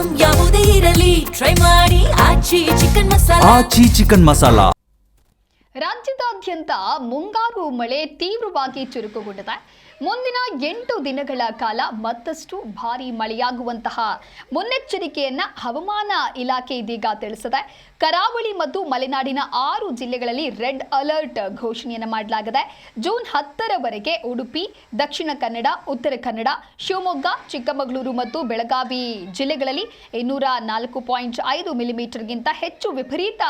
Item ಯಾವುದೇ ಇರಲಿ try ಮಾಡಿ ಆಚಿ ಚಿಕನ್ ಮಸಾಲಾ. ರಾಜ್ಯದಾದ್ಯಂತ ಮುಂಗಾರು ಮಳೆ ತೀವ್ರವಾಗಿ ಚುರುಕುಗೊಂಡಿದೆ. ಮುಂದಿನ 8 ದಿನಗಳ ಕಾಲ ಮತ್ತಷ್ಟು ಭಾರೀ ಮಳೆಯಾಗುವಂತಹ ಮುನ್ನೆಚ್ಚರಿಕೆಯನ್ನ ಹವಾಮಾನ ಇಲಾಖೆ ಇದೀಗ ತಿಳಿಸಿದೆ. ಕರಾವಳಿ ಮತ್ತು ಮಲೆನಾಡಿನ 6 ಜಿಲ್ಲೆಗಳಲ್ಲಿ ರೆಡ್ ಅಲರ್ಟ್ ಘೋಷಣೆಯನ್ನು ಮಾಡಲಾಗಿದೆ. ಜೂನ್ 10ರವರೆಗೆ ಉಡುಪಿ, ದಕ್ಷಿಣ ಕನ್ನಡ, ಉತ್ತರ ಕನ್ನಡ, ಶಿವಮೊಗ್ಗ, ಚಿಕ್ಕಮಗಳೂರು ಮತ್ತು ಬೆಳಗಾವಿ ಜಿಲ್ಲೆಗಳಲ್ಲಿ 204.5 ಮಿಲಿಮೀಟರ್ಗಿಂತ ಹೆಚ್ಚು ವಿಪರೀತ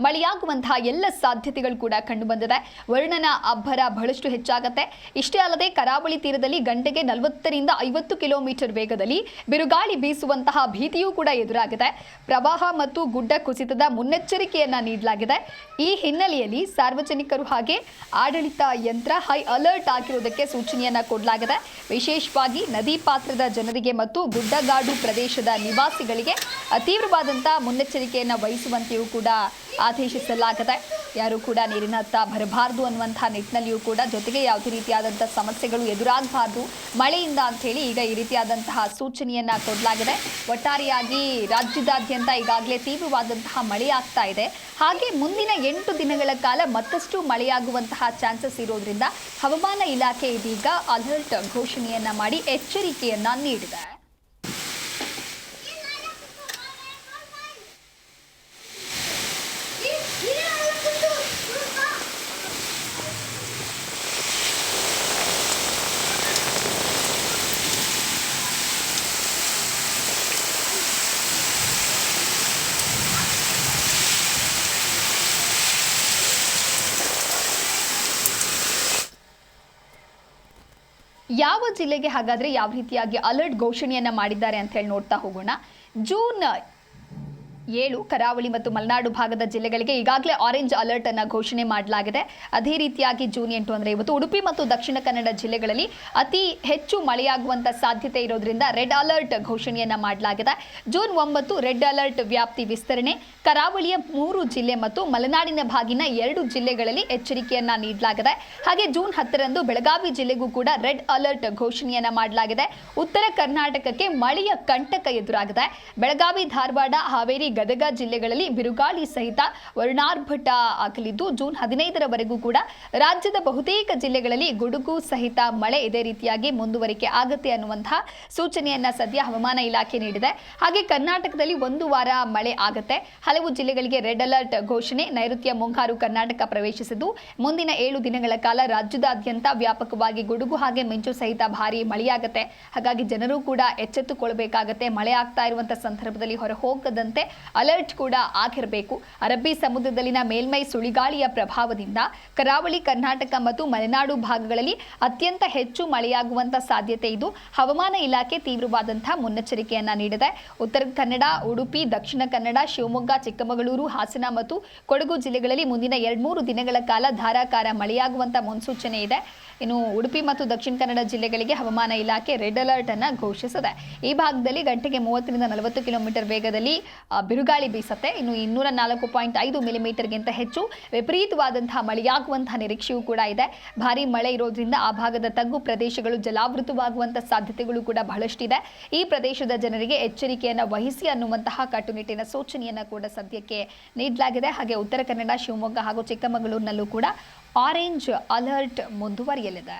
ಮಳೆಯಾಗುವಂತಹ ಎಲ್ಲ ಸಾಧ್ಯತೆಗಳು ಕೂಡ ಕಂಡುಬಂದಿದೆ. ವರುಣನ ಅಬ್ಬರ ಬಹಳಷ್ಟು ಹೆಚ್ಚಾಗುತ್ತೆ. ಇಷ್ಟೇ ಅಲ್ಲದೆ ಕರಾವಳಿ ತೀರದಲ್ಲಿ ಗಂಟೆಗೆ 40ರಿಂದ 50 ಕಿಲೋಮೀಟರ್ ವೇಗದಲ್ಲಿ ಬಿರುಗಾಳಿ ಬೀಸುವಂತಹ ಭೀತಿಯೂ ಕೂಡ ಎದುರಾಗಿದೆ. ಪ್ರವಾಹ ಮತ್ತು ಗುಡ್ಡ ಕುಸಿತದ ಮುನ್ನೆಚ್ಚರಿಕೆಯನ್ನ ನೀಡಲಾಗಿದೆ. ಈ ಹಿನ್ನೆಲೆಯಲ್ಲಿ ಸಾರ್ವಜನಿಕರು ಹಾಗೆ ಆಡಳಿತ ಯಂತ್ರ ಹೈ ಅಲರ್ಟ್ ಆಗಿರುವುದಕ್ಕೆ ಸೂಚನೆಯನ್ನ ಕೊಡಲಾಗಿದೆ. ವಿಶೇಷವಾಗಿ ನದಿ ಪಾತ್ರದ ಜನರಿಗೆ ಮತ್ತು ಗುಡ್ಡಗಾಡು ಪ್ರದೇಶದ ನಿವಾಸಿಗಳಿಗೆ ತೀವ್ರವಾದಂತಹ ಮುನ್ನೆಚ್ಚರಿಕೆಯನ್ನು ವಹಿಸುವಂತೆಯೂ ಕೂಡ ಆದೇಶಿಸಲಾಗಿದೆ. ಯಾರು ಕೂಡ ನೀರಿನ ಹತ್ತ ಬರಬಾರದು ಅನ್ನುವಂತಹ ನಿಟ್ಟಿನಲ್ಲಿಯೂ ಕೂಡ, ಜೊತೆಗೆ ಯಾವುದೇ ರೀತಿಯಾದಂತಹ ಸಮಸ್ಯೆಗಳು ಎದುರಾಗಬಾರದು ಮಳೆಯಿಂದ ಅಂತ ಹೇಳಿ ಈಗ ಈ ರೀತಿಯಾದಂತಹ ಸೂಚನೆಯನ್ನ ಕೊಡಲಾಗಿದೆ. ಒಟ್ಟಾರೆಯಾಗಿ ರಾಜ್ಯದಾದ್ಯಂತ ಈಗಾಗಲೇ ತೀವ್ರವಾದಂತಹ ಮಳೆ ಆಗ್ತಾ ಇದೆ. ಹಾಗೆ ಮುಂದಿನ 8 ದಿನಗಳ ಕಾಲ ಮತ್ತಷ್ಟು ಮಳೆಯಾಗುವಂತಹ ಚಾನ್ಸಸ್ ಇರೋದ್ರಿಂದ ಹವಾಮಾನ ಇಲಾಖೆ ಇದೀಗ ಅಲರ್ಟ್ ಘೋಷಣೆಯನ್ನ ಮಾಡಿ ಎಚ್ಚರಿಕೆಯನ್ನ ನೀಡಿದೆ. ಯಾವ ಜಿಲ್ಲೆಗೆ ಹಾಗಾದ್ರೆ ಯಾವ ರೀತಿಯಾಗಿ ಅಲರ್ಟ್ ಘೋಷಣೆಯನ್ನ ಮಾಡಿದ್ದಾರೆ ಅಂತ ಹೇಳಿ ನೋಡ್ತಾ ಹೋಗೋಣ. ಜೂನ್ 7 ಕರಾವಳಿ ಮತ್ತು ಮಲೆನಾಡು ಭಾಗದ ಜಿಲ್ಲೆಗಳಿಗೆ ಈಗಾಗಲೇ ಆರೆಂಜ್ ಅಲರ್ಟ್ ಅನ್ನು ಘೋಷಣೆ ಮಾಡಲಾಗಿದೆ. ಅದೇ ರೀತಿಯಾಗಿ ಜೂನ್ 8 ಅಂದರೆ ಇವತ್ತು ಉಡುಪಿ ಮತ್ತು ದಕ್ಷಿಣ ಕನ್ನಡ ಜಿಲ್ಲೆಗಳಲ್ಲಿ ಅತಿ ಹೆಚ್ಚು ಮಳೆಯಾಗುವಂತ ಸಾಧ್ಯತೆ ಇರೋದ್ರಿಂದ ರೆಡ್ ಅಲರ್ಟ್ ಘೋಷಣೆಯನ್ನ ಮಾಡಲಾಗಿದೆ. ಜೂನ್ 9 ರೆಡ್ ಅಲರ್ಟ್ ವ್ಯಾಪ್ತಿ ವಿಸ್ತರಣೆ, ಕರಾವಳಿಯ 3 ಜಿಲ್ಲೆ ಮತ್ತು ಮಲೆನಾಡಿನ ಭಾಗಿನ 2 ಜಿಲ್ಲೆಗಳಲ್ಲಿ ಎಚ್ಚರಿಕೆಯನ್ನ ನೀಡಲಾಗಿದೆ. ಹಾಗೆ ಜೂನ್ 10ರಂದು ಬೆಳಗಾವಿ ಜಿಲ್ಲೆಗೂ ಕೂಡ ರೆಡ್ ಅಲರ್ಟ್ ಘೋಷಣೆಯನ್ನ ಮಾಡಲಾಗಿದೆ. ಉತ್ತರ ಕರ್ನಾಟಕಕ್ಕೆ ಮಳೆಯ ಕಂಟಕ ಎದುರಾಗಿದೆ. ಬೆಳಗಾವಿ, ಧಾರವಾಡ, ಹಾವೇರಿ, ಗದಗ ಜಿಲ್ಲೆಗಳಲ್ಲಿ ಬಿರುಗಾಳಿ ಸಹಿತ ವರುಣಾರ್ಭಟ ಆಗಲಿದ್ದು ಜೂನ್ 15ರವರೆಗೂ ಕೂಡ ರಾಜ್ಯದ ಬಹುತೇಕ ಜಿಲ್ಲೆಗಳಲ್ಲಿ ಗುಡುಗು ಸಹಿತ ಮಳೆ ಇದೇ ರೀತಿಯಾಗಿ ಮುಂದುವರಿಕೆ ಆಗುತ್ತೆ ಅನ್ನುವಂತಹ ಸೂಚನೆಯನ್ನ ಸದ್ಯ ಹವಾಮಾನ ಇಲಾಖೆ ನೀಡಿದೆ. ಹಾಗೆ ಕರ್ನಾಟಕದಲ್ಲಿ 1 ವಾರ ಮಳೆ ಆಗುತ್ತೆ. ಹಲವು ಜಿಲ್ಲೆಗಳಿಗೆ ರೆಡ್ ಅಲರ್ಟ್ ಘೋಷಣೆ. ನೈಋತ್ಯ ಮುಂಗಾರು ಕರ್ನಾಟಕ ಪ್ರವೇಶಿಸಿದ್ದು ಮುಂದಿನ 7 ದಿನಗಳ ಕಾಲ ರಾಜ್ಯದಾದ್ಯಂತ ವ್ಯಾಪಕವಾಗಿ ಗುಡುಗು ಹಾಗೆ ಮಿಂಚು ಸಹಿತ ಭಾರಿ ಮಳೆಯಾಗುತ್ತೆ. ಹಾಗಾಗಿ ಜನರು ಕೂಡ ಎಚ್ಚೆತ್ತುಕೊಳ್ಬೇಕಾಗತ್ತೆ. ಮಳೆ ಆಗ್ತಾ ಇರುವಂತಹ ಸಂದರ್ಭದಲ್ಲಿ ಹೊರ ಹೋಗದಂತೆ ಅಲರ್ಟ್ ಕೂಡ ಆಗಿರಬೇಕು. ಅರಬ್ಬಿ ಸಮುದ್ರದಲ್ಲಿನ ಮೇಲ್ಮೈ ಸುಳಿಗಾಳಿಯ ಪ್ರಭಾವದಿಂದ ಕರಾವಳಿ ಕರ್ನಾಟಕ ಮತ್ತು ಮಲೆನಾಡು ಭಾಗಗಳಲ್ಲಿ ಅತ್ಯಂತ ಹೆಚ್ಚು ಮಳೆಯಾಗುವಂತ ಸಾಧ್ಯತೆ ಇದು. ಹವಾಮಾನ ಇಲಾಖೆ ತೀವ್ರವಾದಂತಹ ಮುನ್ನೆಚ್ಚರಿಕೆಯನ್ನ ನೀಡಿದೆ. ಉತ್ತರ ಕನ್ನಡ, ಉಡುಪಿ, ದಕ್ಷಿಣ ಕನ್ನಡ, ಶಿವಮೊಗ್ಗ, ಚಿಕ್ಕಮಗಳೂರು, ಹಾಸನ ಮತ್ತು ಕೊಡಗು ಜಿಲ್ಲೆಗಳಲ್ಲಿ ಮುಂದಿನ 2-3 ದಿನಗಳ ಕಾಲ ಧಾರಾಕಾರ ಮಳೆಯಾಗುವಂತ ಮುನ್ಸೂಚನೆ ಇದೆ. ಇನ್ನು ಉಡುಪಿ ಮತ್ತು ದಕ್ಷಿಣ ಕನ್ನಡ ಜಿಲ್ಲೆಗಳಿಗೆ ಹವಾಮಾನ ಇಲಾಖೆ ರೆಡ್ ಅಲರ್ಟ್ ಅನ್ನು ಘೋಷಿಸಿದೆ. ಈ ಭಾಗದಲ್ಲಿ ಗಂಟೆಗೆ 30ರಿಂದ 40 ಕಿಲೋಮೀಟರ್ ವೇಗದಲ್ಲಿ ಬಿರುಗಾಳಿ ಬೀಸುತ್ತೆ. ಇನ್ನು 204.5 ಮಿಲಿಮೀಟರ್ಗಿಂತ ಹೆಚ್ಚು ವಿಪರೀತವಾದಂತಹ ಮಳೆಯಾಗುವಂತಹ ನಿರೀಕ್ಷೆಯೂ ಕೂಡ ಇದೆ. ಭಾರಿ ಮಳೆ ಇರೋದ್ರಿಂದ ಆ ಭಾಗದ ತಗ್ಗು ಪ್ರದೇಶಗಳು ಜಲಾವೃತವಾಗುವಂತಹ ಸಾಧ್ಯತೆಗಳು ಕೂಡ ಬಹಳಷ್ಟಿದೆ. ಈ ಪ್ರದೇಶದ ಜನರಿಗೆ ಎಚ್ಚರಿಕೆಯನ್ನು ವಹಿಸಿ ಅನ್ನುವಂತಹ ಕಟ್ಟುನಿಟ್ಟಿನ ಸೂಚನೆಯನ್ನು ಕೂಡ ಸದ್ಯಕ್ಕೆ ನೀಡಲಾಗಿದೆ. ಹಾಗೆ ಉತ್ತರ ಕನ್ನಡ, ಶಿವಮೊಗ್ಗ ಹಾಗೂ ಚಿಕ್ಕಮಗಳೂರಿನಲ್ಲೂ ಕೂಡ ಆರೆಂಜ್ ಅಲರ್ಟ್ ಮುಂದುವರಿಯಲಿದೆ.